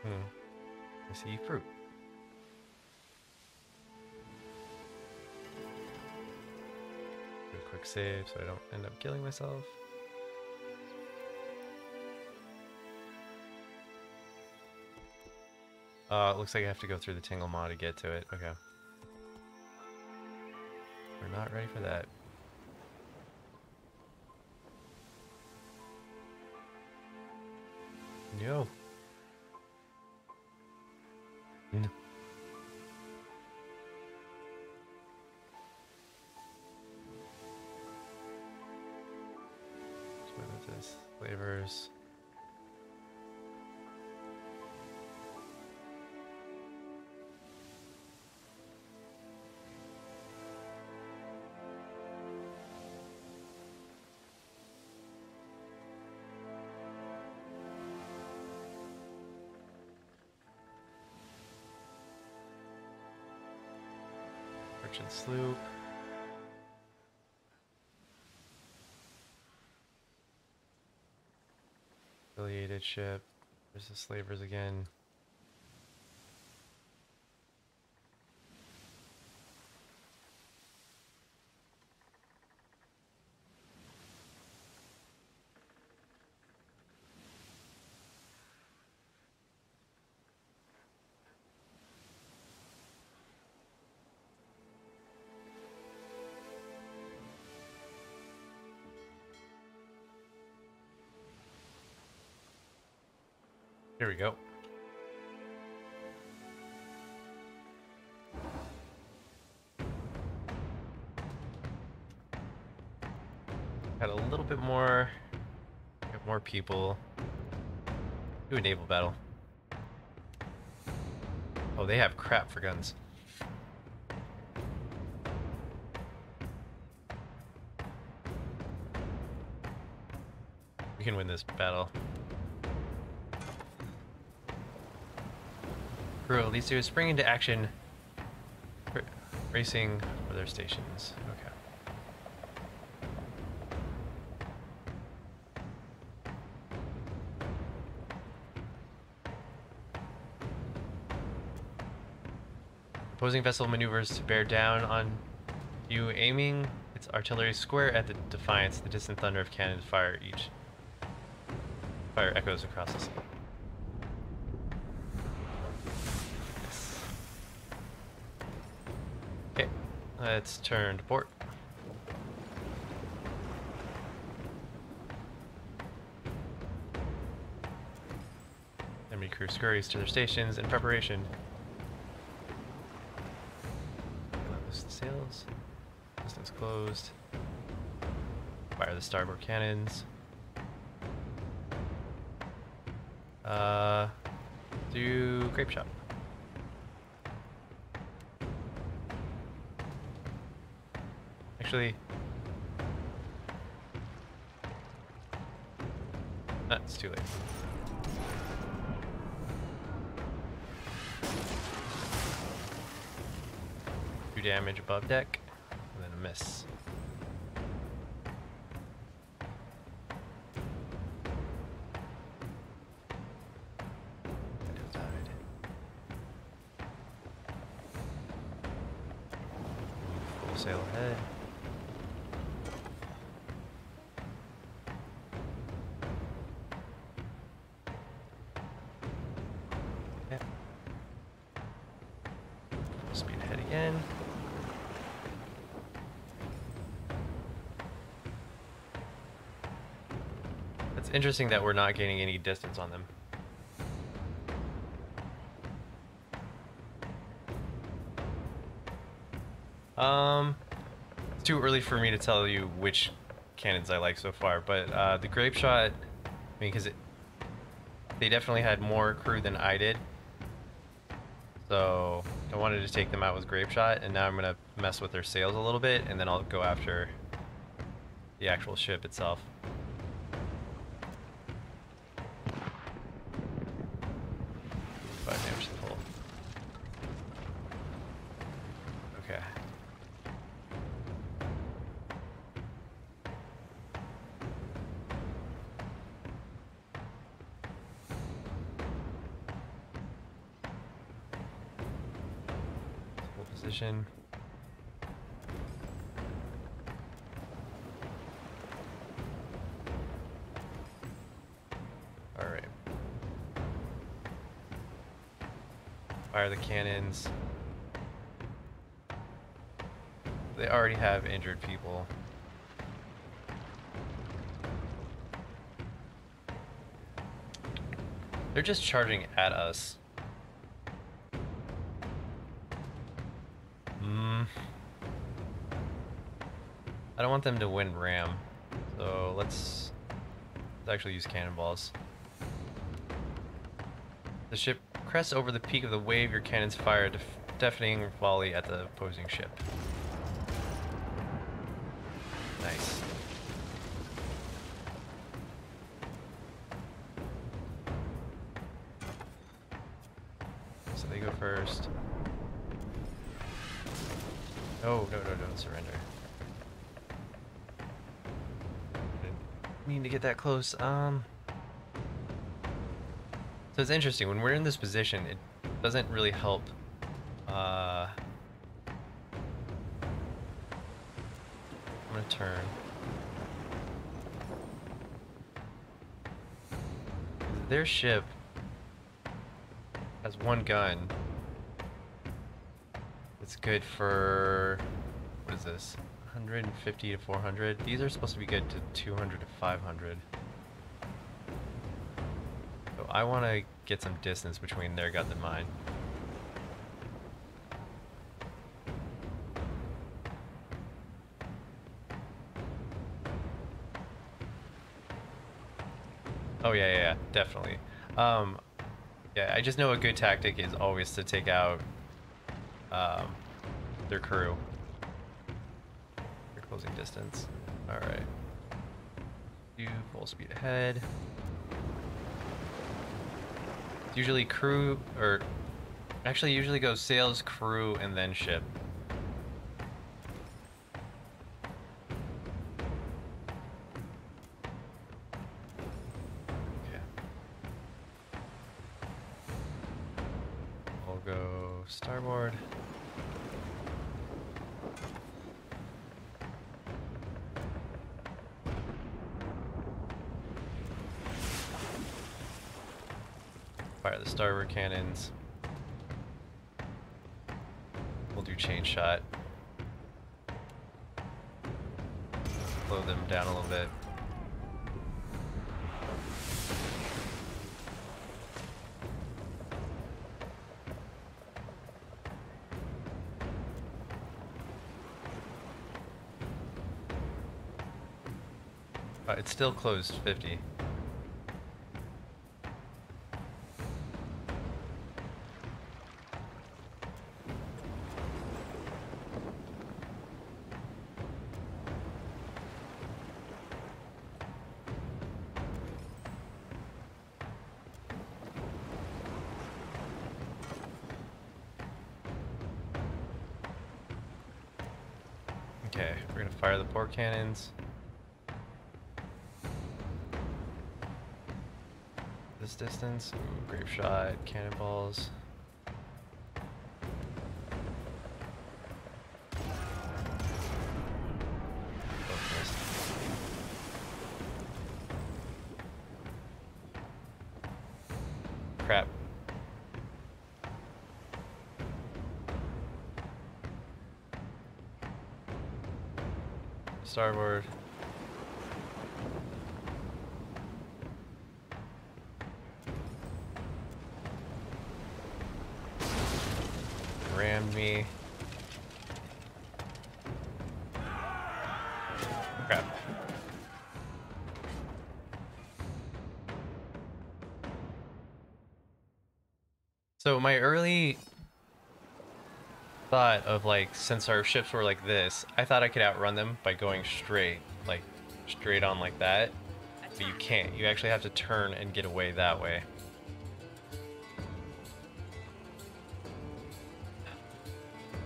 I see fruit. Do a quick save so I don't end up killing myself. It looks like I have to go through the Tingle Maw to get to it. Okay. We're not ready for that. No. No. What is this? Flavors. Merchant Sloop. Affiliated ship. There's the slavers again. Here we go. Got a little bit more. Got more people. Do a naval battle. Oh, they have crap for guns. We can win this battle. Crew, these two spring into action, racing for their stations. Okay. Opposing vessel maneuvers to bear down on you, aiming its artillery square at the Defiance. The distant thunder of cannon fire echoes across the sea. Okay, let's turn to port. Enemy crew scurries to their stations in preparation. Loose the sails. Distance closed. Fire the starboard cannons. Do grape shot. Actually, it's too late. Two damage above deck, and then a miss. Full sail ahead. Speed ahead again. It's interesting that we're not gaining any distance on them. It's too early for me to tell you which cannons I like so far, but the grape shot, I mean, because they definitely had more crew than I did. So I wanted to take them out with grape shot, and now I'm gonna mess with their sails a little bit, and then I'll go after the actual ship itself. Damage to the hull. Okay. position. Alright. Fire the cannons. They already have injured people. They're just charging at us. I don't want them to win ram, so let's actually use cannonballs. The ship crests over the peak of the wave. Your cannons fire a deafening volley at the opposing ship. Nice. So they go first. Oh, no, don't surrender. Didn't mean to get that close. So it's interesting, when we're in this position, it doesn't really help. I'm gonna turn. Their ship has one gun. It's good for, what is this? 150 to 400. These are supposed to be good to 200 to 500. So I want to get some distance between their guns and mine. Oh yeah, definitely. Yeah, I just know a good tactic is always to take out their crew. Their closing distance. Alright. Do full speed ahead. Usually crew, or actually usually goes sails, crew, and then ship. Okay. We'll go starboard. Fire the starboard cannons. We'll do chain shot. Slow them down a little bit. It's still closed 50. Okay, we're gonna fire the port cannons. This distance, ooh, grape shot, cannonballs. Both missed. Crap. Starboard. Rammed me. Crap. So my early thought of, like, since our ships were like this, I thought I could outrun them by going straight, like straight on like that, but you can't. You actually have to turn and get away that way.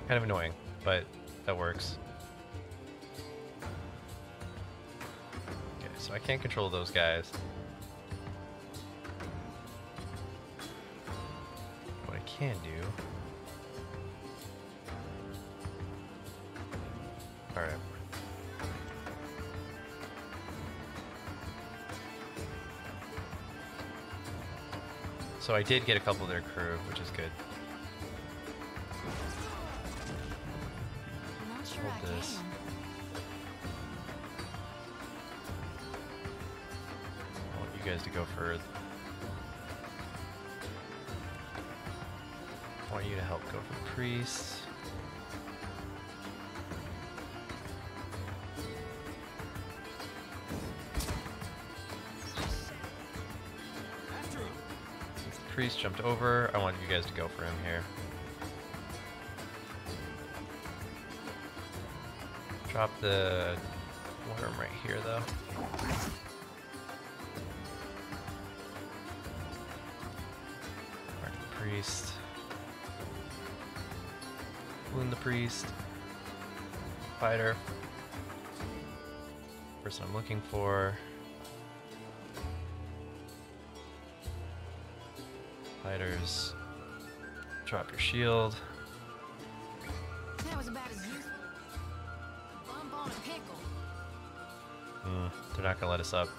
Kind of annoying, but that works. Okay, so I can't control those guys. What I can do Alright. So I did get a couple of their crew, which is good. I'm not sure Hold I this. can. I want you guys to go first. I want you to help go for priest. Since the priest jumped over, I want you guys to go for him here. Drop the worm right here, though. Mark the priest. Wound the priest. Fighter. Person I'm looking for. Fighters. Drop your shield. That was about as useful. Bump on a pickle. They're not gonna let us up.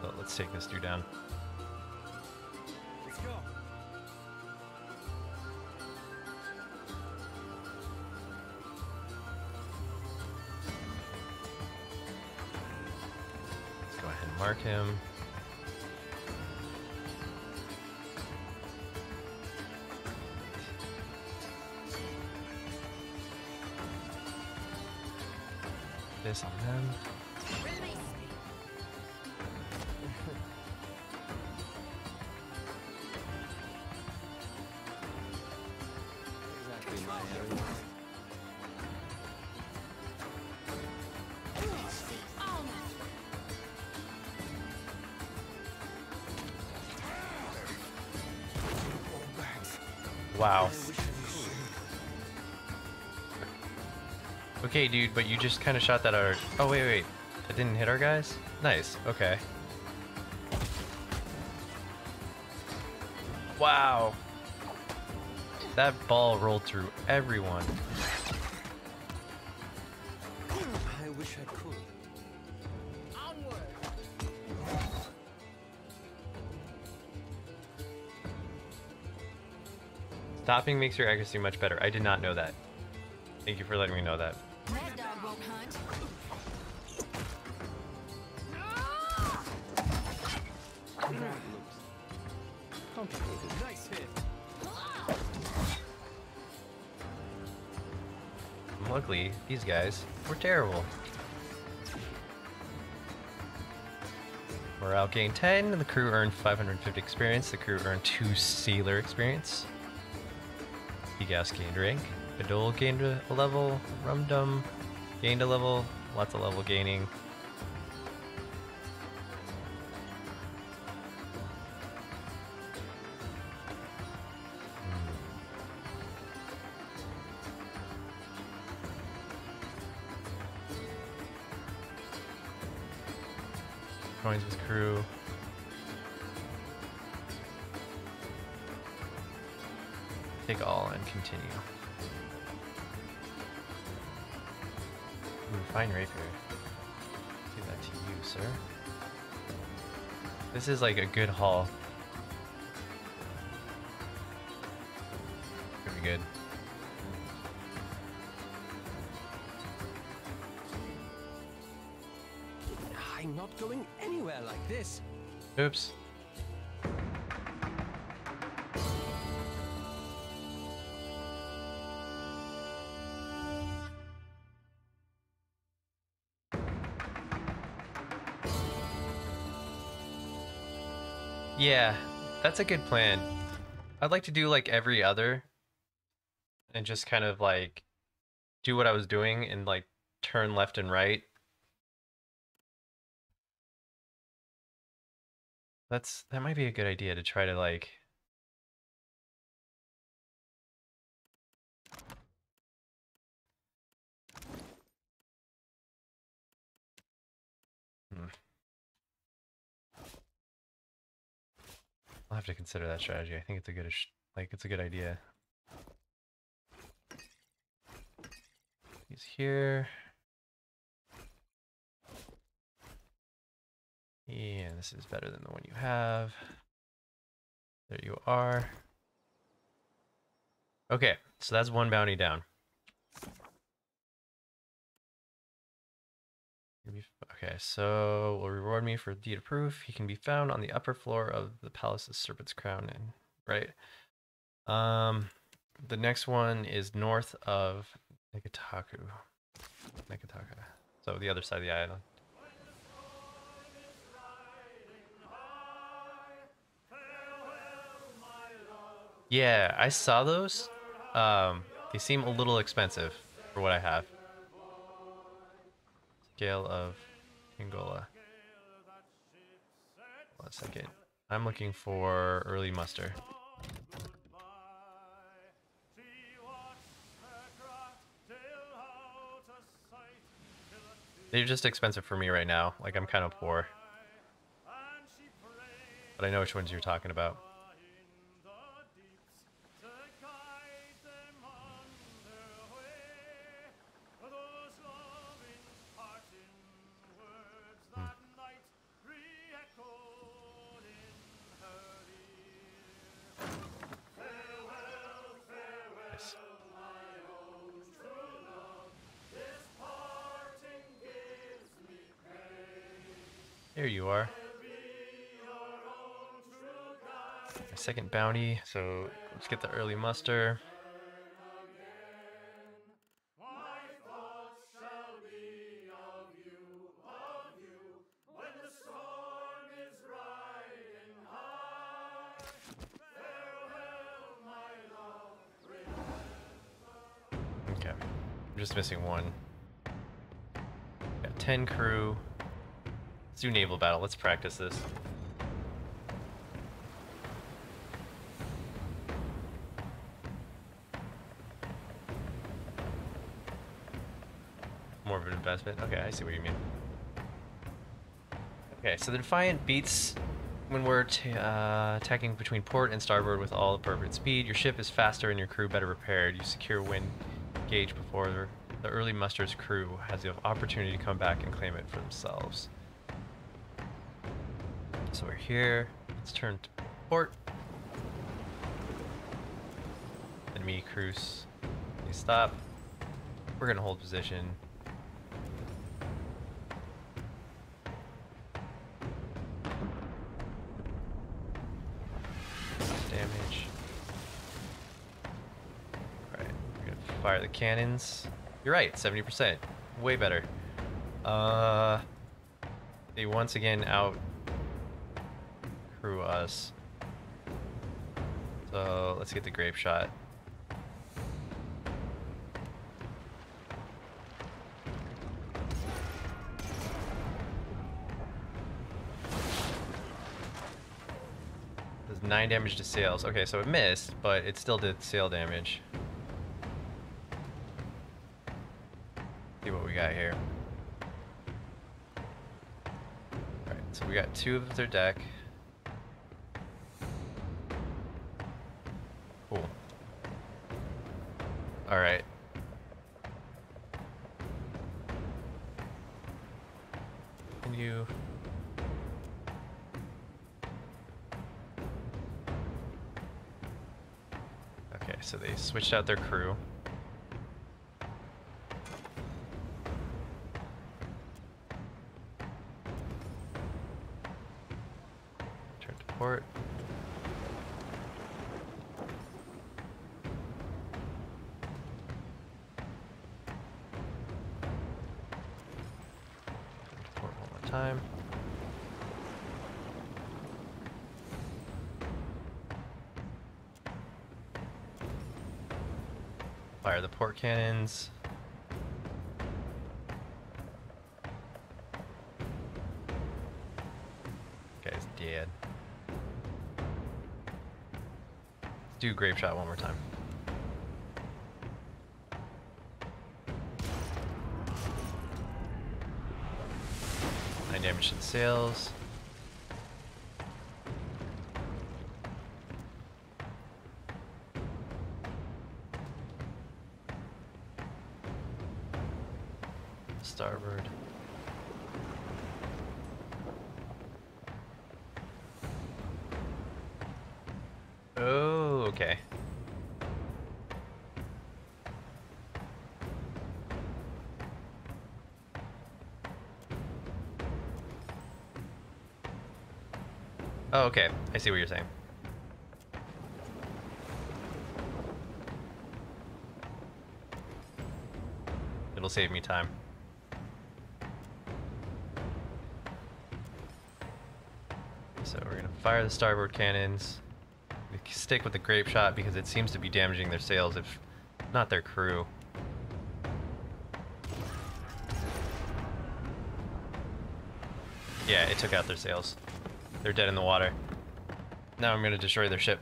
So let's take this dude down. Let's go. Let's go ahead and mark him. This on them. Release me. Exactly my area. On Wow. I wish I could. Okay, dude, but you just kind of shot that at our... Oh, wait, wait. That didn't hit our guys? Nice. Okay. Wow. That ball rolled through everyone. I wish I could. Onward. Stopping makes your accuracy much better. I did not know that. Thank you for letting me know that. Red dog won't hunt. That looks complicated. Nice hit. Luckily, these guys were terrible. Morale gained 10, the crew earned 550 experience, the crew earned 2 sailor experience. Gas gained rank, Adol gained a level, Rumdum gained a level, lots of level gaining. Joins with crew. Take all and continue. Ooh, fine rapier. Give that to you, sir. This is like a good haul. Pretty good. I'm not going anywhere like this. Oops. Yeah, that's a good plan. I'd like to do like every other and just kind of like do what I was doing and like turn left and right. That might be a good idea to try to like I'll have to consider that strategy. I think it's a good it's a good idea. He's here. Yeah, this is better than the one you have. There you are. Okay, so that's one bounty down. Okay, so will reward me for deed of proof. He can be found on the upper floor of the palace's Serpent's Crown Inn. Right. The next one is north of Nekataka. So the other side of the island. Yeah, I saw those. They seem a little expensive for what I have. Scale of Angola. Hold on a second. I'm looking for early muster. They're just expensive for me right now. Like, I'm kind of poor. But I know which ones you're talking about. Nice. There you are. My second bounty, so let's get the early muster. Okay, I'm just missing one. Got 10 crew. Let's do naval battle. Let's practice this. More of an investment. Okay, I see what you mean. Okay, so the Defiant beats when we're attacking between port and starboard with all appropriate speed. Your ship is faster and your crew better prepared. You secure wind gauge before the early muster's crew has the opportunity to come back and claim it for themselves. So we're here. Let's turn to port. Enemy cruise. Please stop. We're gonna hold position. Damage. Alright, we're gonna fire the cannons. You're right, 70%. Way better. They once again out crew us. So let's get the grape shot. Does 9 damage to sails. Okay, so it missed, but it still did sail damage. See what we got here. Alright, so we got 2 of their deck. Cool. Alright. Can you... Okay, so they switched out their crew. Turn to port. Port one more time. Fire the port cannons. Guy's dead. Let's do grape shot one more time. Nine damage to the sails. starboard. Oh, okay. Oh, okay. I see what you're saying. It'll save me time. So we're gonna fire the starboard cannons. We stick with the grape shot because it seems to be damaging their sails, if not their crew. Yeah, it took out their sails. They're dead in the water. Now I'm gonna destroy their ship.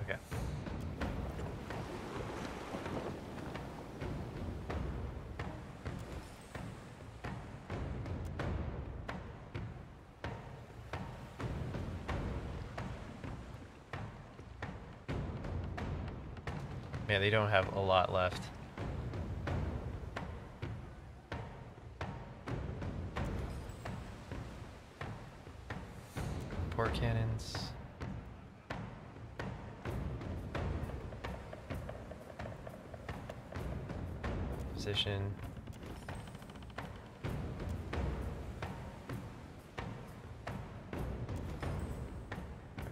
Okay. Man, they don't have a lot left. Port cannons. Position.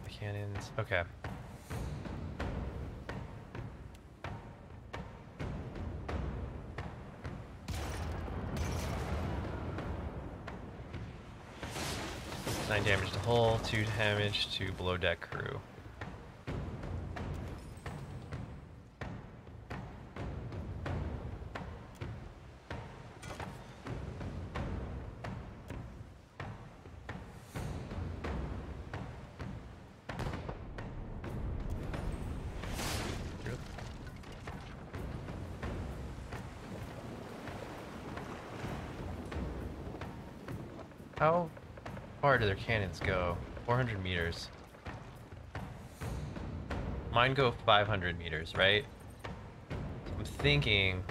The cannons. Okay. Nine damage to hull, 2 damage to below deck crew. How far do their cannons go? 400 meters. Mine go 500 meters, right? So I'm thinking...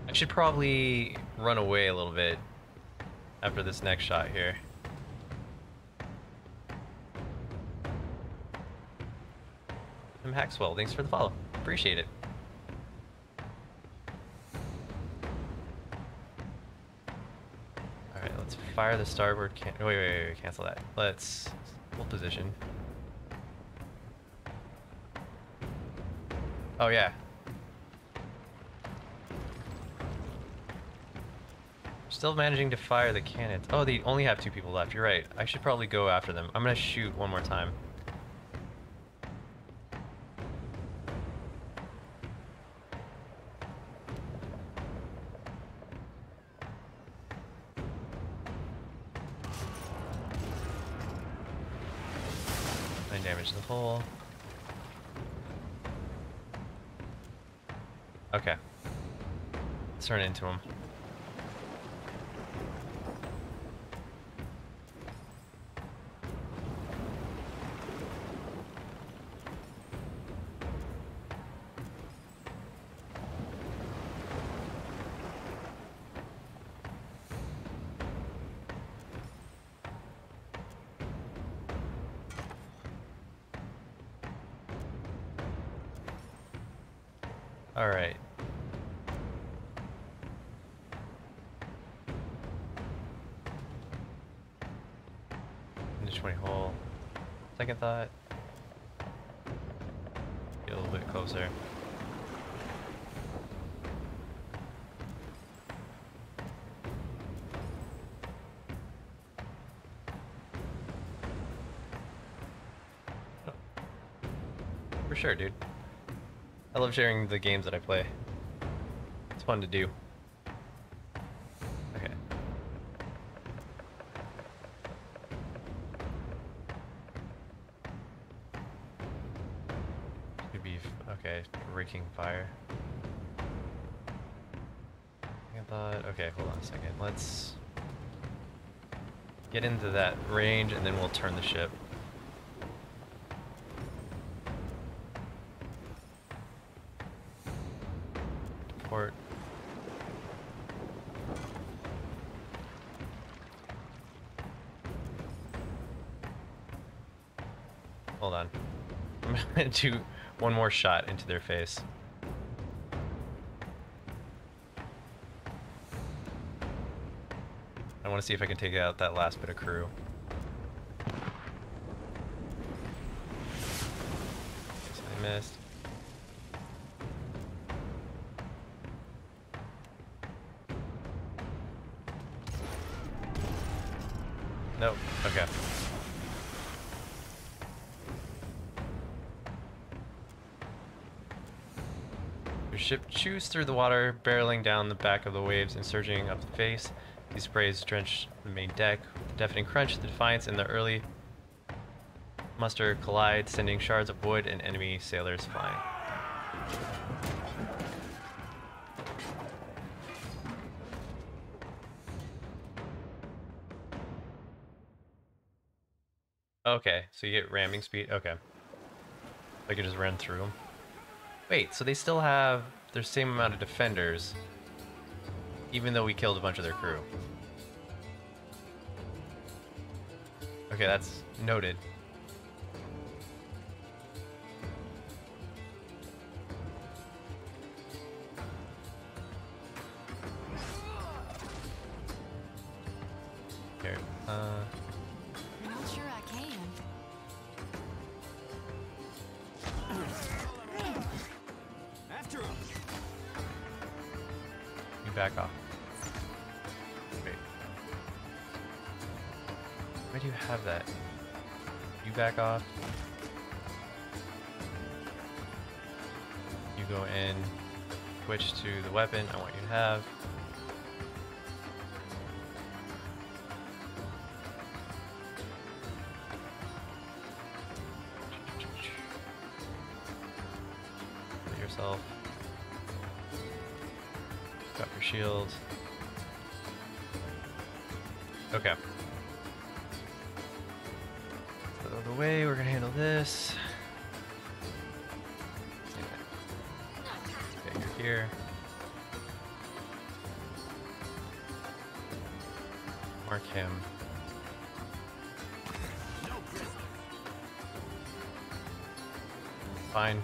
I should probably run away a little bit after this next shot here. I'm Haxwell, thanks for the follow. Appreciate it. Alright, let's fire the starboard can- wait, cancel that. Let's hold position. Oh yeah. Still managing to fire the cannons. Oh, they only have 2 people left. You're right. I should probably go after them. I'm gonna shoot one more time. Damage to the hull. Okay. Let's turn into him. All right. Into 20 hole. Second thought. Get a little bit closer. For sure, dude. I love sharing the games that I play. It's fun to do. Okay. Should be okay. Okay, raking fire. I thought, okay, hold on a second. Let's get into that range and then we'll turn the ship. Port. Hold on. I'm gonna do one more shot into their face. I want to see if I can take out that last bit of crew. I missed. Nope. Okay. Your ship chews through the water, barreling down the back of the waves and surging up the face. These sprays drench the main deck. With a deafening crunch, the Defiance and the early muster collide, sending shards of wood and enemy sailors flying. Okay, so you get ramming speed. Okay. I can just run through them. Wait, so they still have their same amount of defenders, even though we killed a bunch of their crew. Okay, that's noted. Here, I'm not sure I can. After him. you back off. Wait. Why do you have that? You back off. You go in, switch to the weapon I want you to have. Put yourself. Got your shield. Okay. So the way we're gonna handle this. Okay, you're here. Mark him. Fine.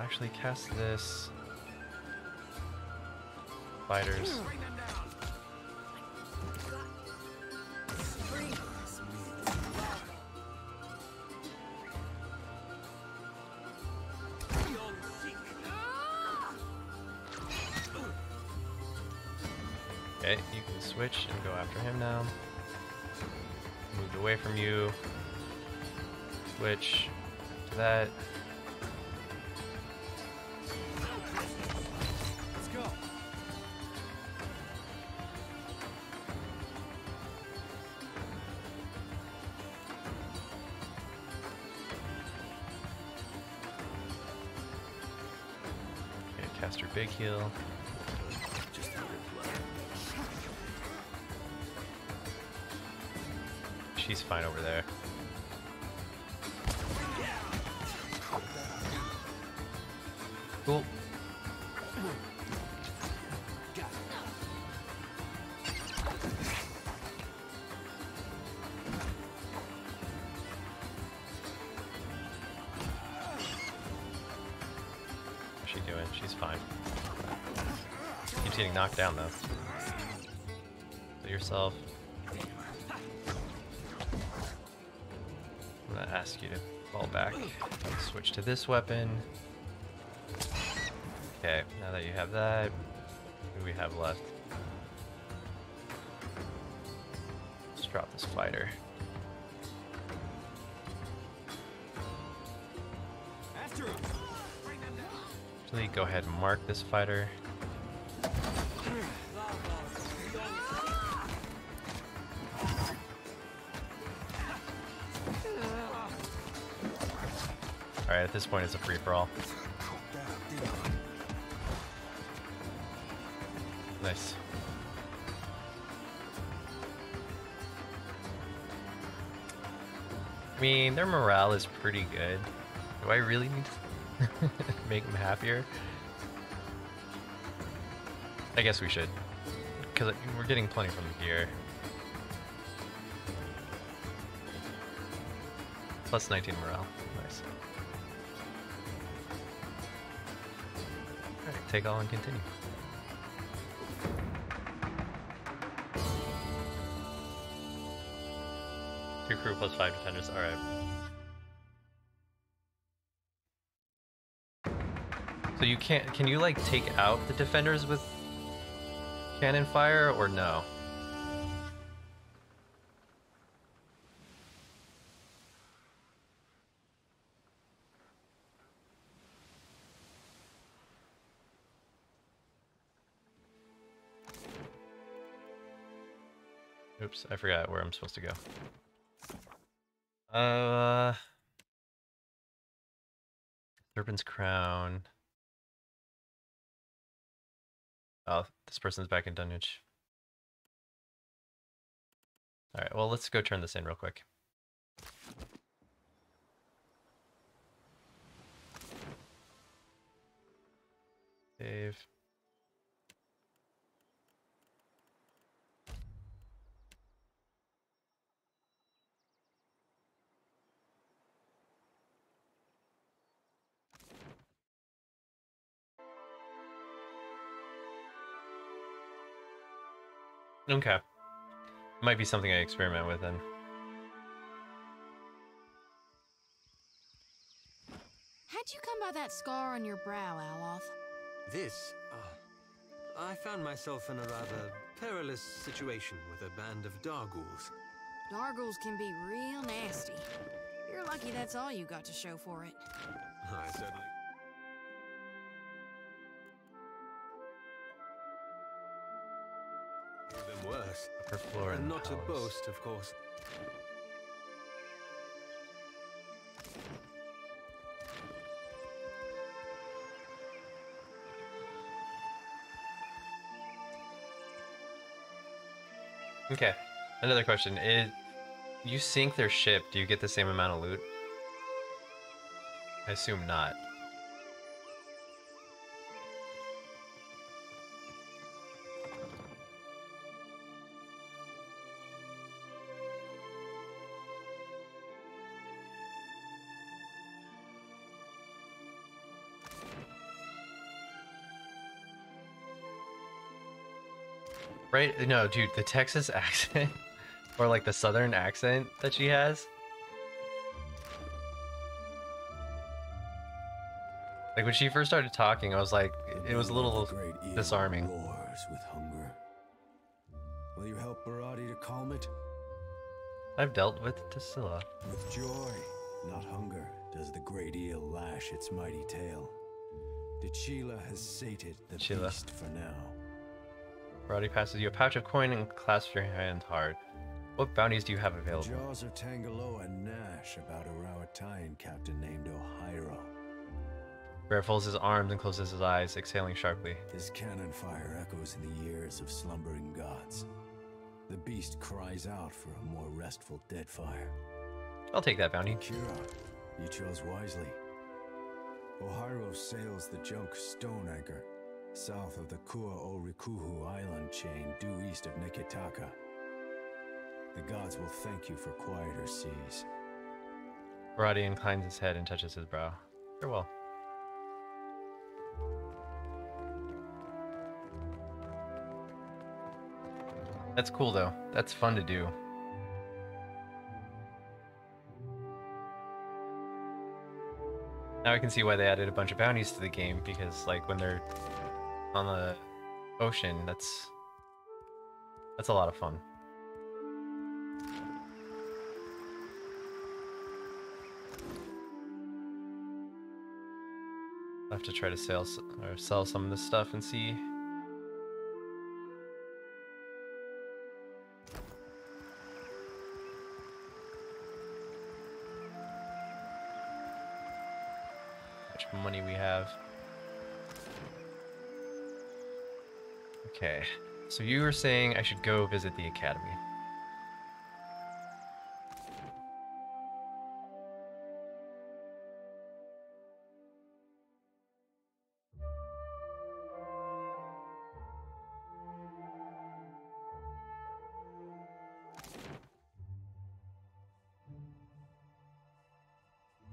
Actually cast this. Fighters. Okay, you can switch and go after him now. Moved away from you. Switch to that. Let's go. Okay, cast your big heal. Just a reply. She's fine over there. Cool. Got it. What's she doing? She's fine. Keeps getting knocked down though. Put yourself. I'm gonna ask you to fall back. Switch to this weapon. Okay, now that you have that, what do we have left? Let's drop this fighter. After him. Bring them down. Actually, go ahead and mark this fighter. Alright, at this point it's a free-for-all. Nice. I mean, their morale is pretty good. Do I really need to make them happier? I guess we should. Because we're getting plenty from the gear. Plus 19 morale. Nice. Alright, take all and continue. Your crew plus 5 defenders, alright. So you can't, can you like take out the defenders with cannon fire or no? Oops, I forgot where I'm supposed to go. Serpent's Crown. Oh, this person's back in Dunwich. Alright, well, let's go turn this in real quick. Save. Okay. Might be something I experiment with then. How'd you come by that scar on your brow, Aloth? This? I found myself in a rather perilous situation with a band of Dargools. Dargles can be real nasty. You're lucky that's all you got to show for it. I certainly... Even worse. Upper floor And and not to palace. boast, of course. Okay. Another question. You sink their ship, do you get the same amount of loot? I assume not. Right? No, dude, the Texas accent, or like the Southern accent that she has. Like when she first started talking, I was like, it was a little disarming. Roars with hunger. Will you help Barati to calm it? I've dealt with Tassila. With joy, not hunger, does the great eel lash its mighty tail. Dechila has sated the beast for now. Barati passes you a pouch of coin and clasps your hand hard. What bounties do you have available? The jaws of Tangaloa gnash about a Rawatine captain named Ohiro. Bear folds his arms and closes his eyes, exhaling sharply. His cannon fire echoes in the ears of slumbering gods. The beast cries out for a more restful Deadfire. I'll take that bounty. Kira, you chose wisely. Ohiro sails the junk Stone Anchor, south of the Kua Orikuhu island chain due east of Nikitaka. The gods will thank you for quieter seas. Barati inclines his head and touches his brow. Farewell. That's cool though. That's fun to do. Now I can see why they added a bunch of bounties to the game, because like when they're on the ocean, that's a lot of fun. I'll have to try to sell some of this stuff and see. How much money we have. Okay, so you were saying I should go visit the academy.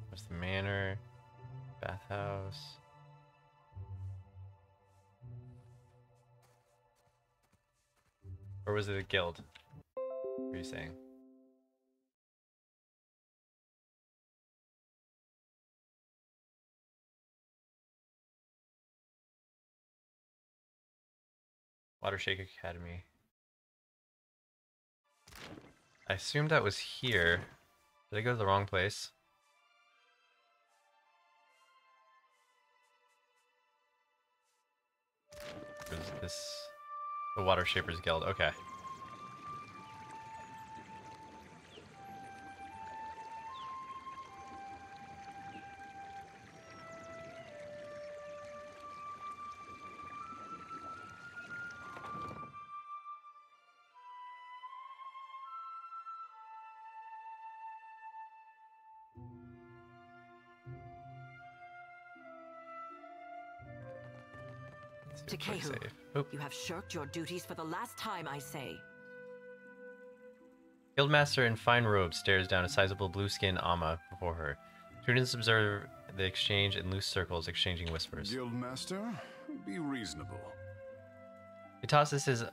There's the manor, bathhouse. Or was it a guild? What are you saying? Watershake Academy. I assumed that was here. Did I go to the wrong place? Or is this the Water Shapers Guild? Okay. Takehu, you have shirked your duties for the last time, I say. Guildmaster in fine robe stares down a sizable blue-skinned Amma before her. Students observe the exchange in loose circles, exchanging whispers. Guildmaster, be reasonable. He tosses his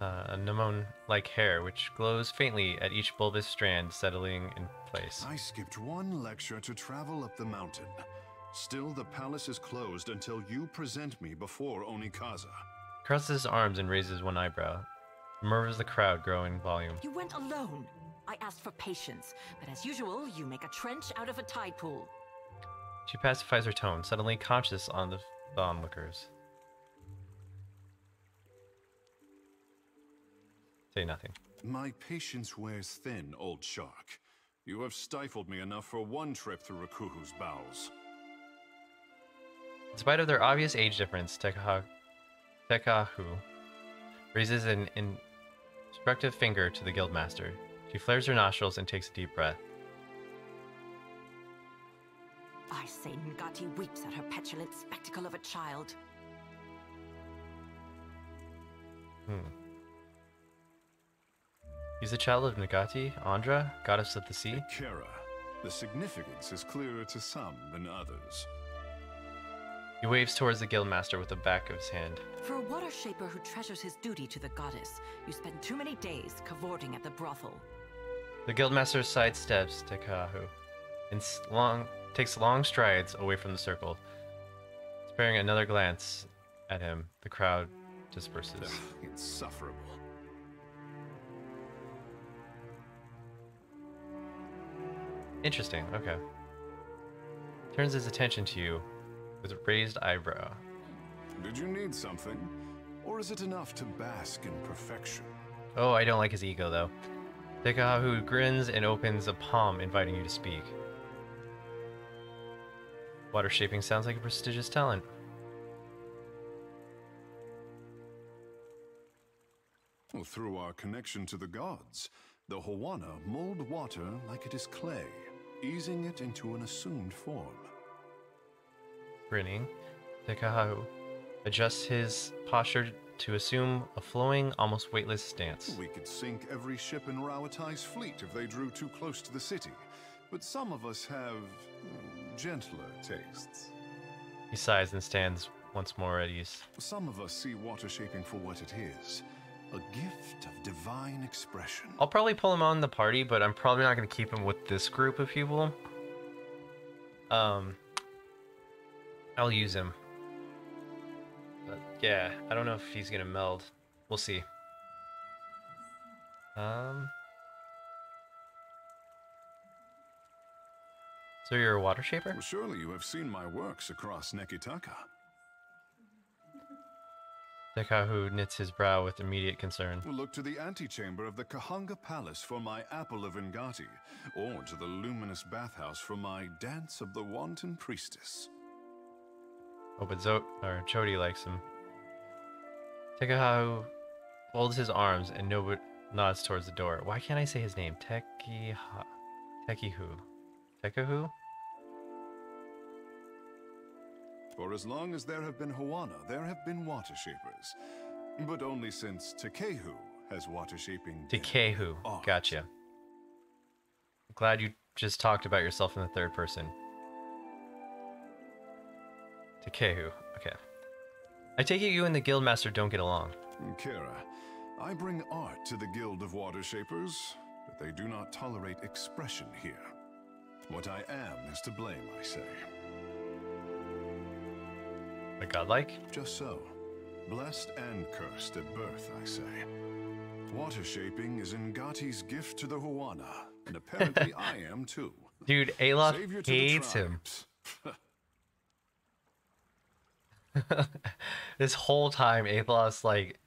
anemone-like hair, which glows faintly at each bulbous strand settling in place. I skipped one lecture to travel up the mountain. Still, the palace is closed until you present me before Onikaza. Crosses his arms and raises one eyebrow. Murmurs the crowd grow in volume. You went alone. I asked for patience, but as usual, you make a trench out of a tide pool. She pacifies her tone, suddenly conscious on the onlookers. Say nothing. My patience wears thin, old shark. You have stifled me enough for one trip through Rikuhu's bowels. In spite of their obvious age difference, Tekahu raises an instructive finger to the guildmaster. She flares her nostrils and takes a deep breath. I say Ngati weeps at her petulant spectacle of a child. He's a child of Nagati, Andra, goddess of the sea? Kara, the significance is clearer to some than others. He waves towards the guildmaster with the back of his hand. For a water shaper who treasures his duty to the goddess, you spend too many days cavorting at the brothel. The guildmaster sidesteps Tekahu and takes long strides away from the circle. Sparing another glance at him, the crowd disperses. Insufferable. Interesting, okay. Turns his attention to you with a raised eyebrow. Did you need something? Or is it enough to bask in perfection? Oh, I don't like his ego, though. Tekahu grins and opens a palm, inviting you to speak. Water shaping sounds like a prestigious talent. Well, through our connection to the gods, the Hawana mold water like it is clay, easing it into an assumed form. Grinning, Tekahu adjusts his posture to assume a flowing, almost weightless stance. We could sink every ship in Rawatai's fleet if they drew too close to the city, but some of us have gentler tastes. He sighs and stands once more at ease. Some of us see water shaping for what it is, a gift of divine expression. I'll probably pull him on the party, but I'm probably not going to keep him with this group of people. I'll use him. But yeah, I don't know if he's going to meld. We'll see. So you're a water shaper? Well, surely you have seen my works across Nekitaka. Dekahu knits his brow with immediate concern. We'll look to the antechamber of the Kahanga Palace for my Apple of Ngati, or to the luminous bathhouse for my Dance of the Wanton Priestess. Oh, but Chody likes him. Tekahu folds his arms and nods towards the door. Why can't I say his name? Tekihu. Tekahu? For as long as there have been Hawana, there have been water shapers. But only since Tekehu has water shaping been Tekehu. art. Gotcha. Glad you just talked about yourself in the third person. Tekehu. Okay. I take it you and the guildmaster don't get along. Kira, I bring art to the Guild of Water Shapers, but they do not tolerate expression here. What I am is to blame, I say. A godlike? Just so. Blessed and cursed at birth, I say. Water shaping is Ngati's gift to the Hawana, and apparently I am too. Dude, Aloth Savior to the hates him. tribes. This whole time, Aloth's like,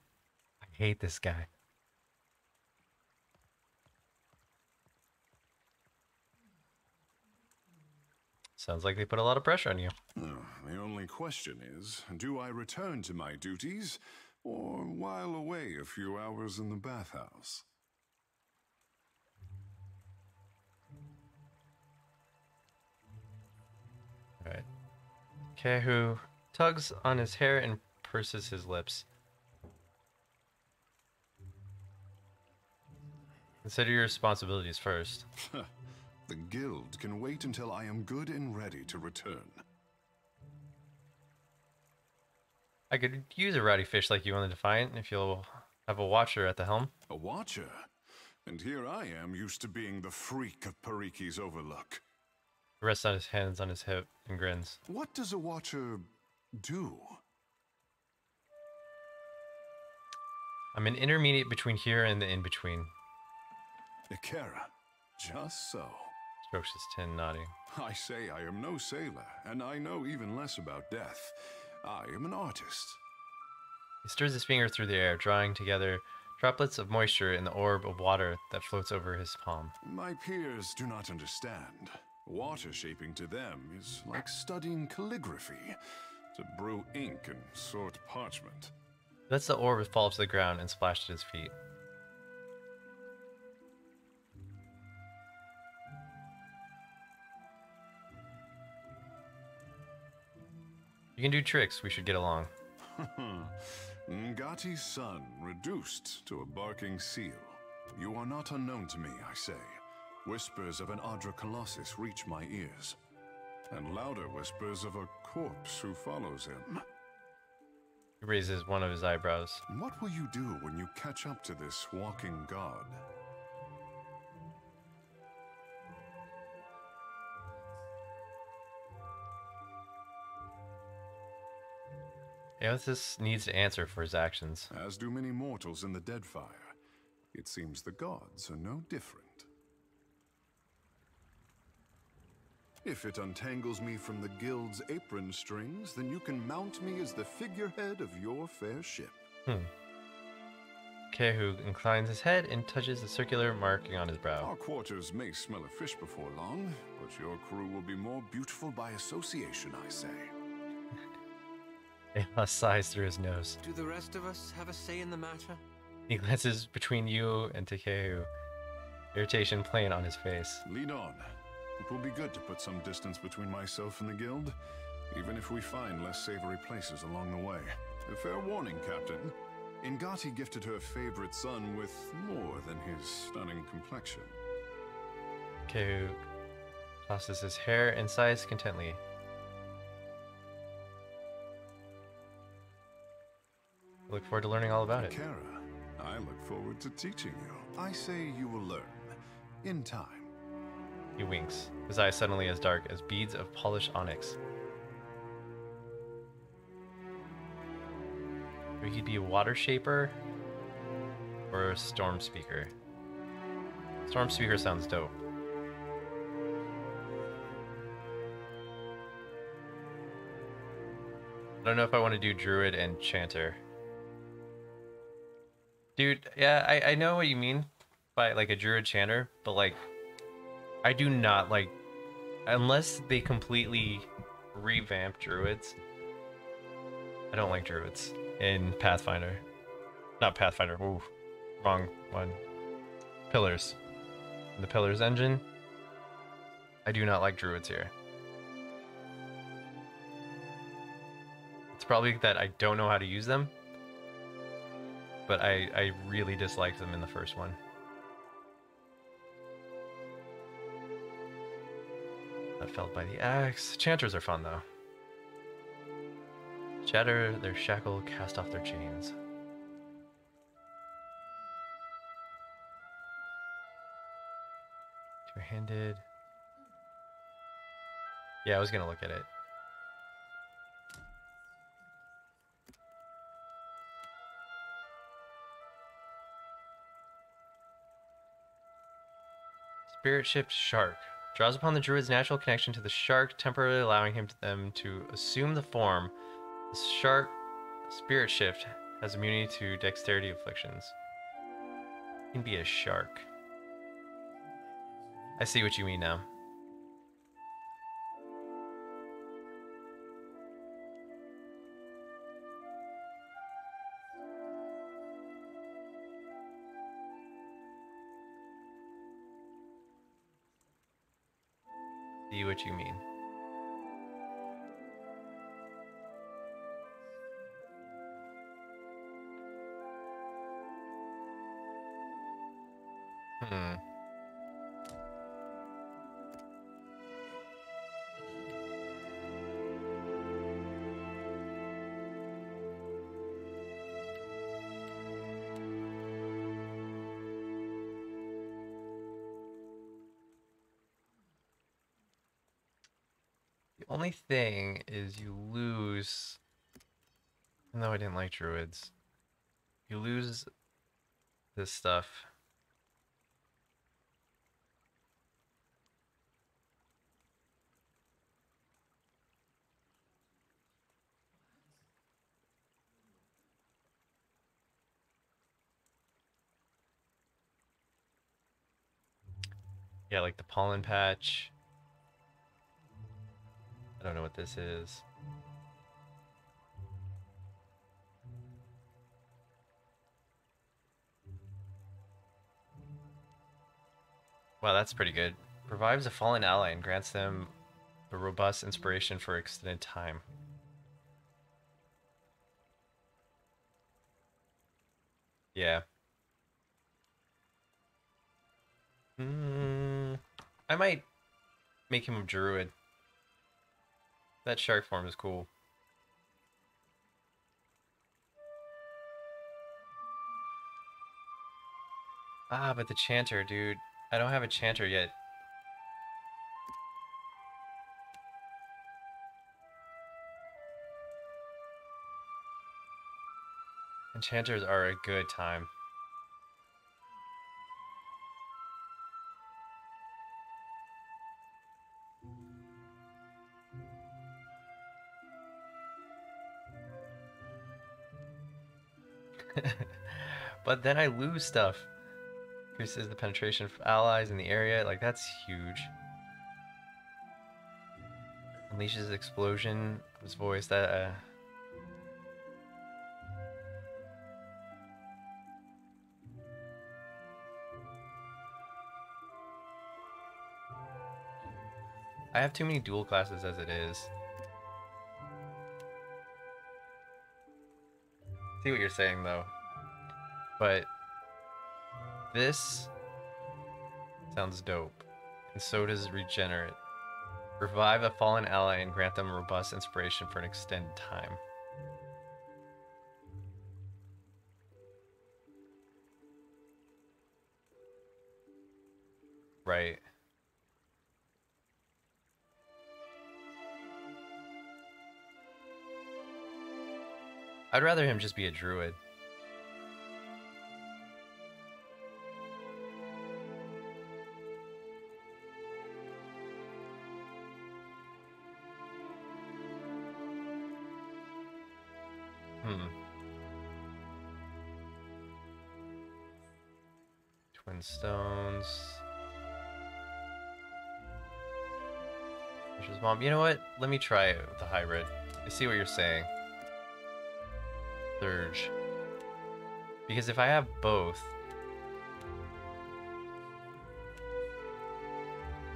I hate this guy. Sounds like they put a lot of pressure on you. The only question is, do I return to my duties, or while away a few hours in the bathhouse? Alright. Kehu tugs on his hair and purses his lips. Consider your responsibilities first. The guild can wait until I am good and ready to return. I could use a rowdy fish like you on the Defiant if you'll have a watcher at the helm. A watcher? And here I am, used to being the freak of Pariki's overlook. He rests on his hands on his hip and grins. What does a watcher do? I'm an intermediate between here and the in-between. Ikera. Just so. Strokes his tin, nodding. I say I am no sailor, and I know even less about death. I am an artist. He stirs his finger through the air, drawing together droplets of moisture in the orb of water that floats over his palm. My peers do not understand. Water shaping to them is like studying calligraphy, to brew ink and sort parchment. He lets the orb fall to the ground and splash at his feet. You can do tricks, we should get along. Ngati's son, reduced to a barking seal. You are not unknown to me, I say. Whispers of an Adra Colossus reach my ears, and louder whispers of a corpse who follows him. He raises one of his eyebrows. What will you do when you catch up to this walking god? Aothis needs to answer for his actions. As do many mortals in the Deadfire. It seems the gods are no different. If it untangles me from the guild's apron strings, then you can mount me as the figurehead of your fair ship. Kehu inclines his head and touches the circular marking on his brow. Our quarters may smell of fish before long, but your crew will be more beautiful by association, I say. Aoth sighs through his nose. Do the rest of us have a say in the matter? He glances between you and Tekehu, irritation plain on his face. Lead on. It will be good to put some distance between myself and the guild, even if we find less savory places along the way. A fair warning, Captain. Ngati gifted her favorite son with more than his stunning complexion. Kehu tosses his hair and sighs contently. I look forward to learning all about it. Kara, I look forward to teaching you. I say you will learn. In time. He winks, his eyes suddenly as dark as beads of polished onyx. Maybe he'd be a water shaper or a storm speaker. Storm speaker sounds dope. I don't know if I want to do druid and chanter. Dude, yeah, I know what you mean by like a druid chanter, but like I do not like, unless they completely revamp druids. I don't like druids in Pathfinder. Not Pathfinder. Ooh, wrong one. Pillars. In the Pillars engine, I do not like druids here. It's probably that I don't know how to use them, but I really disliked them in the first one. Not felled by the axe. Chanters are fun though. Shatter their shackle, cast off their chains. Two-handed. Yeah, I was gonna look at it. Spirit Shift Shark. Draws upon the druid's natural connection to the shark, temporarily allowing them to assume the form. The shark Spirit Shift has immunity to dexterity afflictions. You can be a shark. I see what you mean now. See what you mean. The only thing is you lose, even though I didn't like druids, you lose this stuff. Yeah, like the pollen patch. I don't know what this is. Wow, that's pretty good. Revives a fallen ally and grants them a robust inspiration for extended time. Yeah. I might make him a druid. That shark form is cool. Ah, but the chanter, dude. I don't have a chanter yet. Enchanters are a good time. But then I lose stuff. Increases the penetration of allies in the area. Like, that's huge. Unleashes explosion of his voice. That, I have too many dual classes as it is. See what you're saying, though. But this sounds dope. And so does Regenerate. Revive a fallen ally and grant them robust inspiration for an extended time. Right. I'd rather him just be a druid. Twin stones. Fisher's mom. You know what? Let me try it with the hybrid. I see what you're saying. Surge. Because if I have both...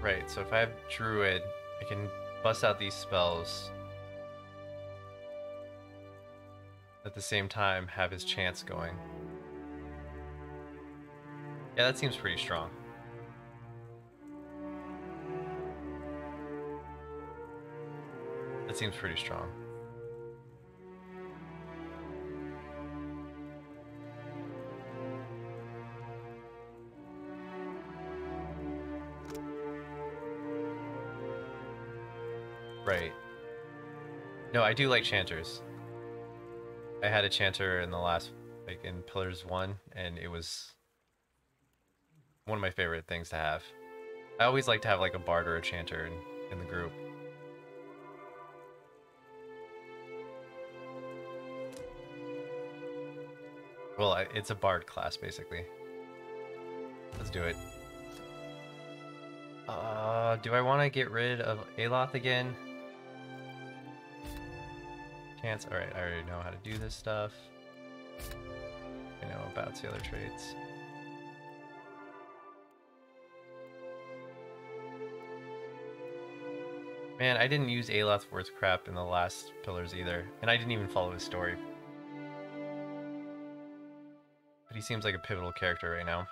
Right, so if I have Druid, I can bust out these spells. At the same time, have his chance going. Yeah, that seems pretty strong. That seems pretty strong. Right. No, I do like Chanters. I had a Chanter in the last, like in Pillars 1, and it was one of my favorite things to have. I always like to have like a Bard or a Chanter in the group. Well, it's a Bard class, basically. Let's do it. Do I want to get rid of Aloth again? Chance. Alright, I already know how to do this stuff. I know about the other traits. Man, I didn't use Aloth worth crap in the last Pillars either, and I didn't even follow his story. But he seems like a pivotal character right now.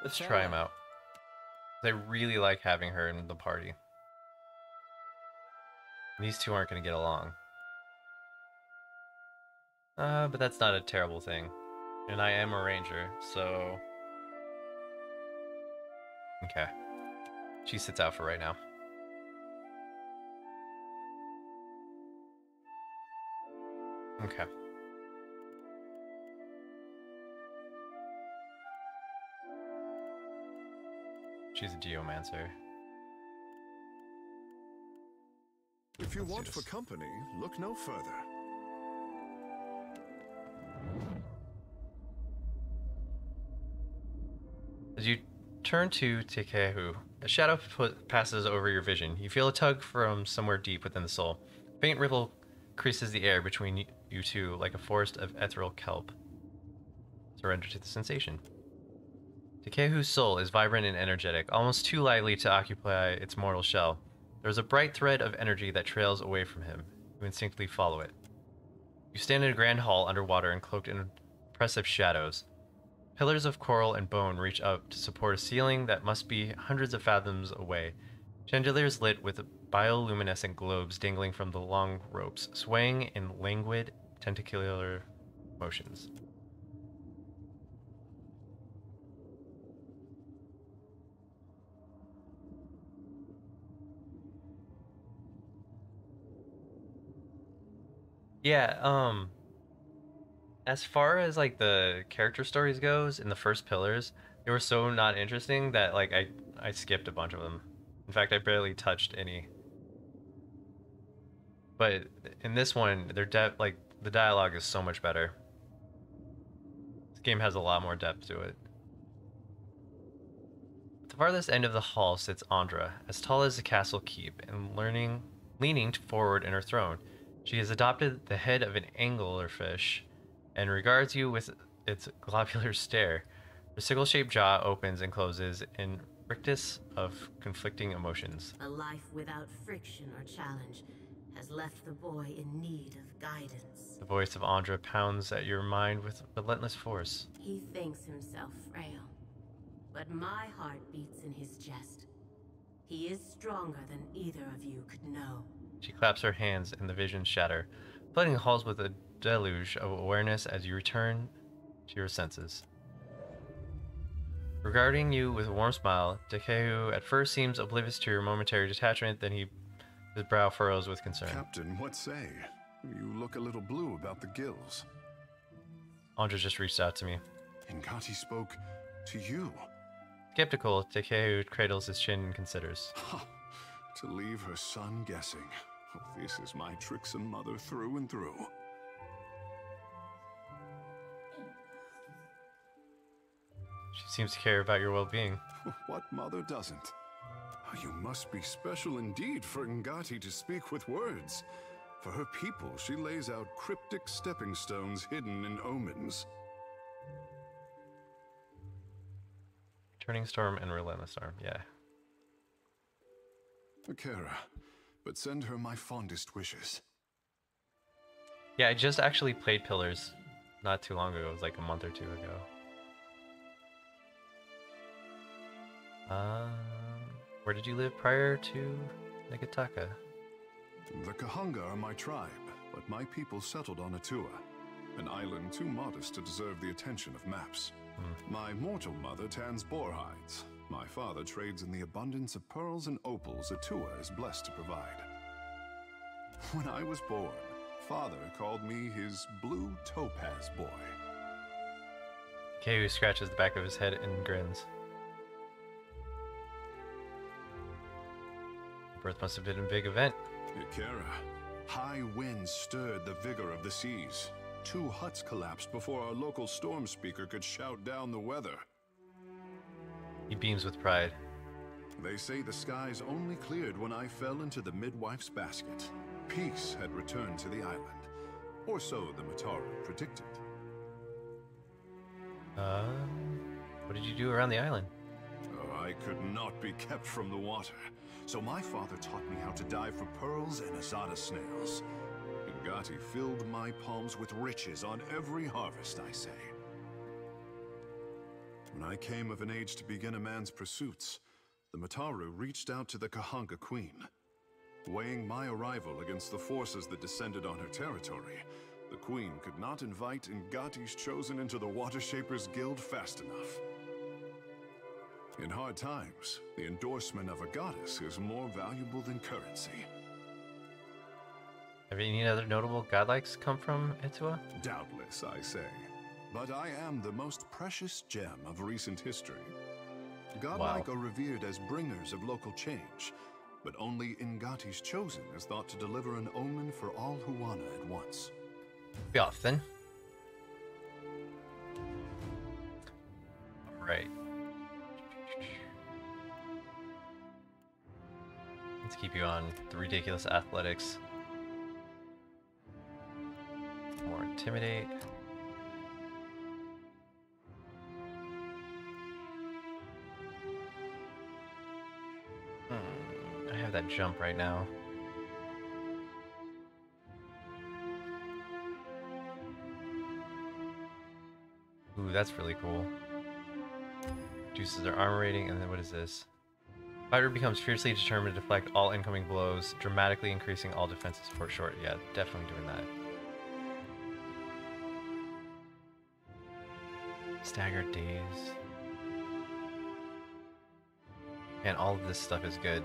Let's try him out. I really like having her in the party. These two aren't going to get along. But that's not a terrible thing. And I am a ranger, so... Okay. She sits out for right now. Okay. She's a geomancer. If you want for company, look no further. As you turn to Tekehu, a shadow passes over your vision. You feel a tug from somewhere deep within the soul. A faint ripple creases the air between you two like a forest of ethereal kelp. Surrender to the sensation. Tekehu's soul is vibrant and energetic, almost too lively to occupy its mortal shell. There is a bright thread of energy that trails away from him. You instinctively follow it. You stand in a grand hall underwater and cloaked in oppressive shadows. Pillars of coral and bone reach up to support a ceiling that must be hundreds of fathoms away. Chandeliers lit with bioluminescent globes dangling from the long ropes, swaying in languid, tentacular motions. Yeah, as far as like the character stories goes in the first Pillars, they were so not interesting that like I skipped a bunch of them. In fact, I barely touched any. But in this one, like the dialogue is so much better. This game has a lot more depth to it. At the farthest end of the hall sits Andra, as tall as the castle keep, and leaning forward in her throne. She has adopted the head of an anglerfish and regards you with its globular stare. Her sickle-shaped jaw opens and closes in rictus of conflicting emotions. A life without friction or challenge has left the boy in need of guidance. The voice of Andra pounds at your mind with relentless force. He thinks himself frail, but my heart beats in his chest. He is stronger than either of you could know. She claps her hands and the visions shatter, flooding the halls with a deluge of awareness as you return to your senses. Regarding you with a warm smile, Tekehu at first seems oblivious to your momentary detachment, then his brow furrows with concern. Captain, what say? You look a little blue about the gills. Andra just reached out to me. Ingati spoke to you. Skeptical, Takehu cradles his chin and considers. To leave her son guessing. This is my tricksome mother through and through. She seems to care about your well-being. What mother doesn't? You must be special indeed for Ngati to speak with words. For her people, she lays out cryptic stepping stones hidden in omens. Turning Storm and Relentless Storm, yeah. Akira, but send her my fondest wishes. Yeah, I just actually played Pillars not too long ago. It was like a month or two ago. Where did you live prior to Nigataka? The Kahanga are my tribe, but my people settled on Atua, an island too modest to deserve the attention of maps. My mortal mother tans boar hides. My father trades in the abundance of pearls and opals Atua is blessed to provide. When I was born, father called me his blue topaz boy. Keihu scratches the back of his head and grins. Birth must have been a big event. Ikera, high winds stirred the vigor of the seas. 2 huts collapsed before our local storm speaker could shout down the weather. He beams with pride. They say the skies only cleared when I fell into the midwife's basket. Peace had returned to the island. Or so the Mataru predicted. What did you do around the island? Oh, I could not be kept from the water. So my father taught me how to dive for pearls and azada snails. Ngati filled my palms with riches on every harvest, I say. When I came of an age to begin a man's pursuits, the Mataru reached out to the Kahanga Queen. Weighing my arrival against the forces that descended on her territory, the Queen could not invite Ngati's chosen into the Water Shapers Guild fast enough. In hard times, the endorsement of a goddess is more valuable than currency. Have any other notable godlikes come from Atua? Doubtless, I say. But I am the most precious gem of recent history. Godlike are revered as bringers of local change, but only Ngati's chosen is thought to deliver an omen for all Huana at once. Be off then. Alright. Let's keep you on the ridiculous athletics. More intimidate. I have that jump right now. Ooh, that's really cool. Reduces their armor rating, and then what is this? Fighter becomes fiercely determined to deflect all incoming blows, dramatically increasing all defenses for short. Yeah, definitely doing that. Staggered days. And all of this stuff is good.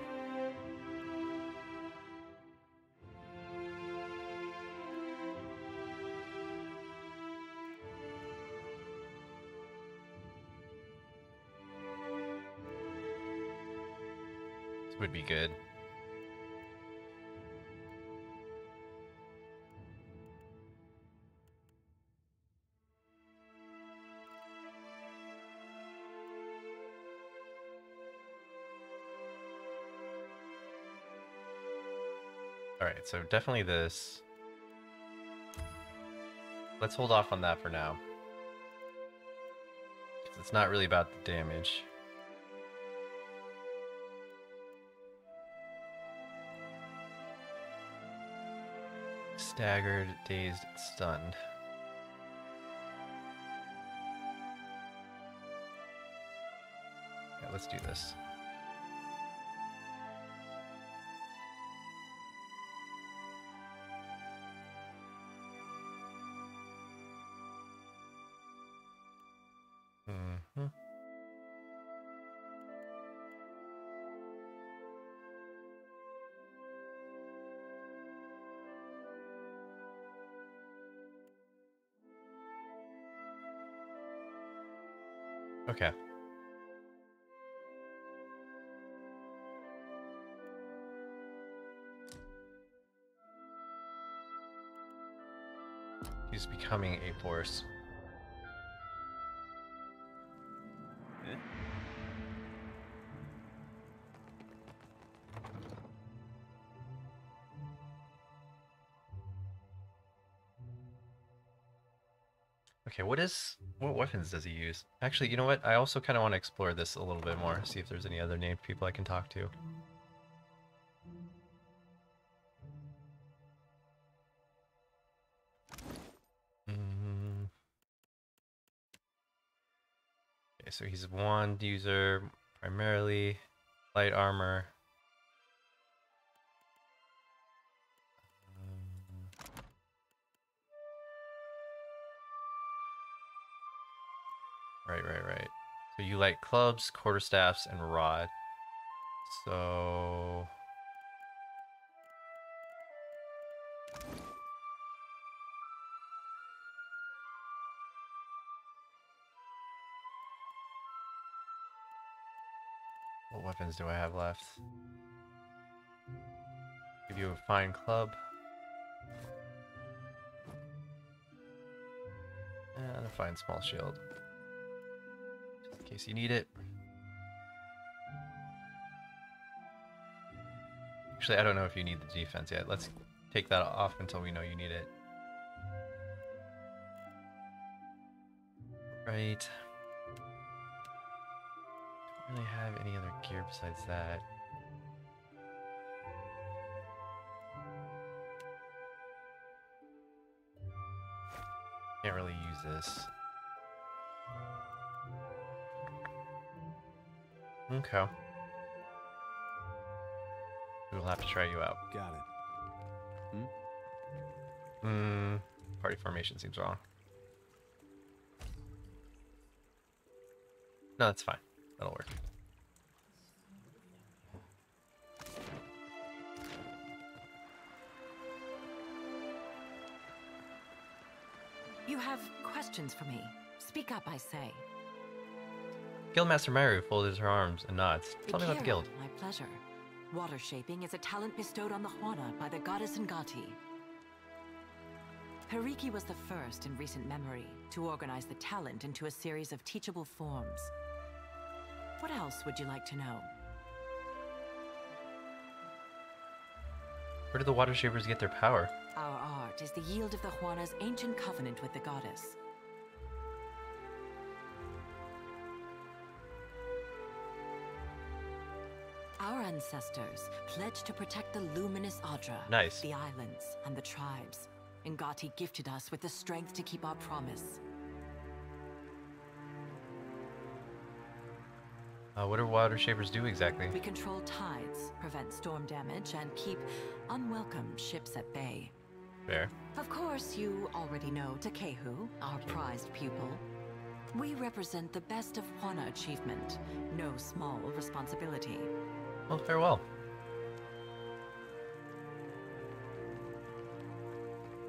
This would be good. Alright, so definitely this. Let's hold off on that for now. 'Cause it's not really about the damage. Staggered, dazed, stunned. Yeah, let's do this. Okay. He's becoming a force. Okay, what weapons does he use? Actually, you know what? I also kind of want to explore this a little bit more, see if there's any other named people I can talk to. Okay, so he's a wand user, primarily light armor. Right. So you like clubs, quarterstaffs, and rod. So what weapons do I have left? Give you a fine club. And a fine small shield. Just in case you need it. Actually, I don't know if you need the defense yet. Let's take that off until we know you need it. Right. Don't really have any other gear besides that. Can't really use this. Okay. We'll have to try you out. Got it. Party formation seems wrong. No, that's fine. That'll work. You have questions for me? Speak up, I say. Guildmaster Maru folded her arms and nods. Tell me about the guild. My pleasure. Water shaping is a talent bestowed on the Juana by the goddess Ngati. Periki was the first in recent memory to organize the talent into a series of teachable forms. What else would you like to know? Where do the water shapers get their power? Our art is the yield of the Juana's ancient covenant with the goddess. Our ancestors pledged to protect the luminous Adra, Nice. the islands, and the tribes. Ngati gifted us with the strength to keep our promise. What do water shapers do exactly? We control tides, prevent storm damage, and keep unwelcome ships at bay. Fair. Of course, you already know Takehu, our prized pupil. We represent the best of Juana achievement. No small responsibility. Well, farewell.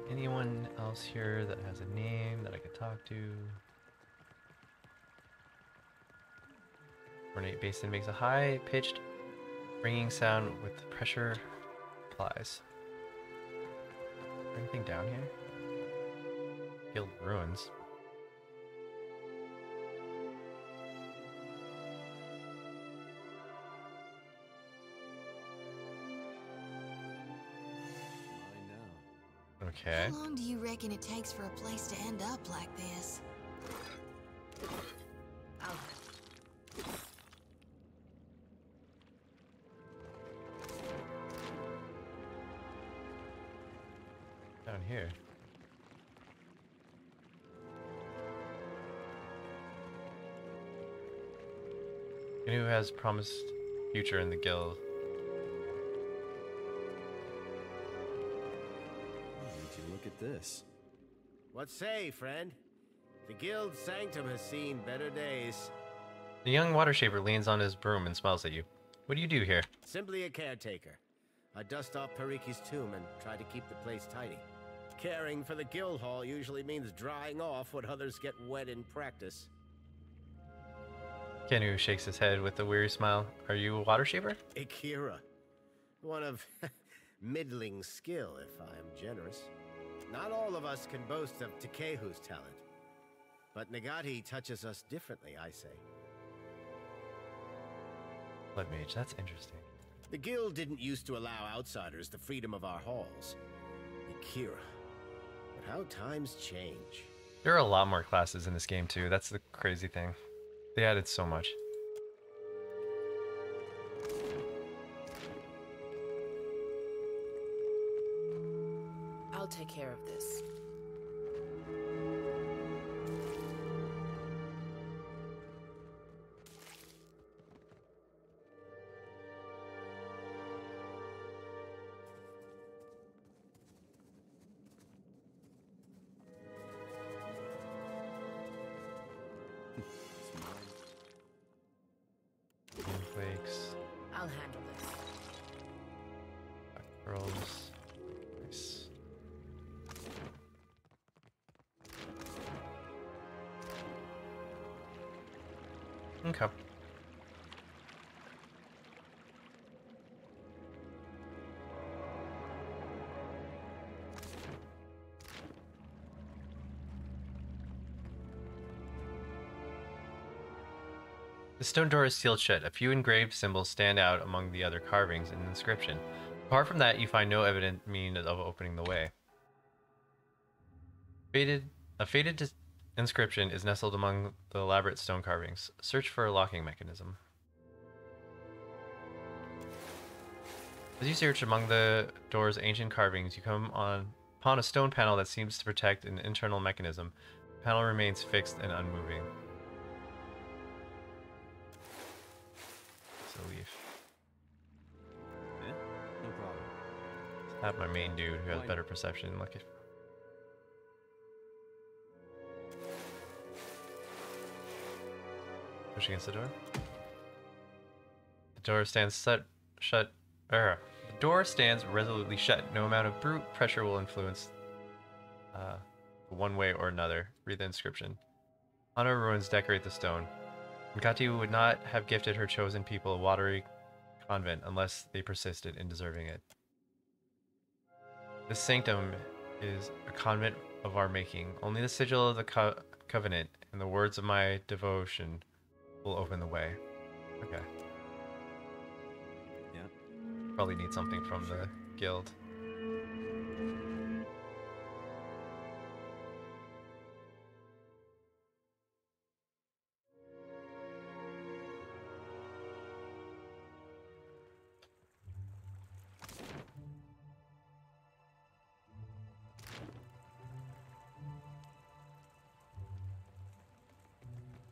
Anyone else here that has a name that I could talk to? Ornate basin makes a high-pitched ringing sound with pressure applies. Is there anything down here? Guild ruins. Okay. How long do you reckon it takes for a place to end up like this? Down here. And who has promised future in the guild? Would you look at this? What say, friend? The guild sanctum has seen better days. The young water shaper leans on his broom and smiles at you. What do you do here? Simply a caretaker. I dust off Periki's tomb and try to keep the place tidy. Caring for the guild hall usually means drying off what others get wet in practice. Kenu shakes his head with a weary smile. Are you a water shaper? Akira. One of middling skill, if I'm generous. Not all of us can boast of Takehu's talent. But Nagati touches us differently, I say. Blood mage, that's interesting. The guild didn't used to allow outsiders the freedom of our halls. Akira. But how times change. There are a lot more classes in this game too. That's the crazy thing. They added so much. I'll take care of this. Flakes, I'll handle this. pearls. Nice. Okay. The stone door is sealed shut. A few engraved symbols stand out among the other carvings and inscription. Apart from that, you find no evident means of opening the way. A faded inscription is nestled among the elaborate stone carvings. Search for a locking mechanism. As you search among the door's ancient carvings, you come upon a stone panel that seems to protect an internal mechanism. The panel remains fixed and unmoving. Leave. Yeah, no problem. Have my main dude who has better perception look at. Push against the door. The door stands shut. The door stands resolutely shut. No amount of brute pressure will influence one way or another. Read the inscription. Honor ruins decorate the stone. Nkati would not have gifted her chosen people a watery convent unless they persisted in deserving it. This sanctum is a convent of our making. Only the sigil of the covenant and the words of my devotion will open the way. Okay. Yeah. Probably need something from the guild.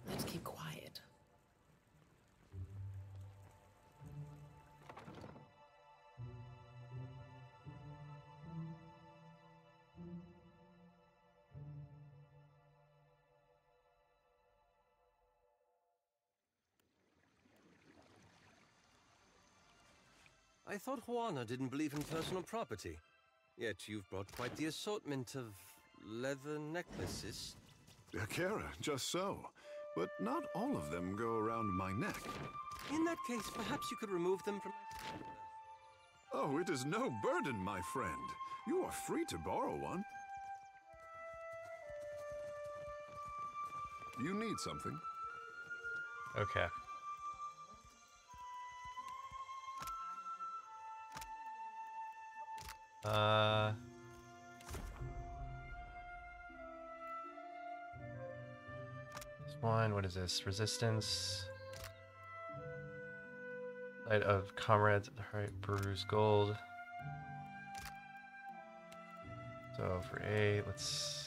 Let's keep quiet. I thought Juana didn't believe in personal property. Yet you've brought quite the assortment of leather necklaces. Akira, just so. But not all of them go around my neck. In that case, perhaps you could remove them from my... Oh, it is no burden, my friend. You are free to borrow one. You need something? Okay. This one, what is this? Resistance. Light of comrades, alright, bruise gold. So for 8, let's...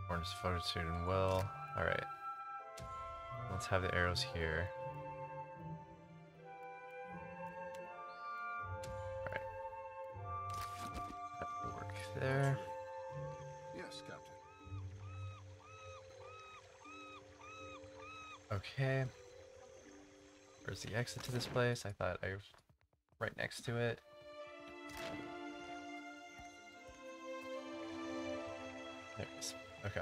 Orange fortitude and will. Alright. Let's have the arrows here. Alright. That will work there. Yes, Captain. Okay. Where's the exit to this place? I thought I was right next to it. There it is. Okay.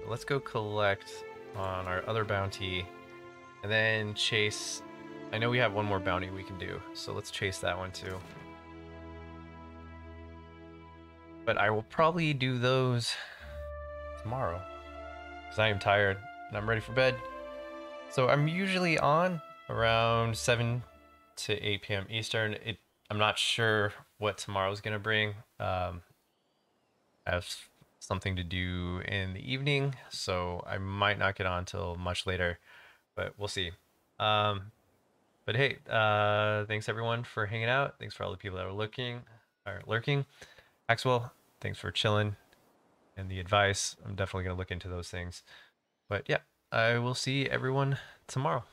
Let's go collect on our other bounty and then chase. I know we have one more bounty we can do, so let's chase that one too. But I will probably do those tomorrow because I am tired and I'm ready for bed. So I'm usually on around 7 to 8 p.m. Eastern. I'm not sure what tomorrow's gonna bring. I have something to do in the evening, so I might not get on till much later, but we'll see. But hey, thanks everyone for hanging out. Thanks for all the people that are lurking. Maxwell, thanks for chilling and the advice. I'm definitely gonna look into those things. But yeah, I will see everyone tomorrow.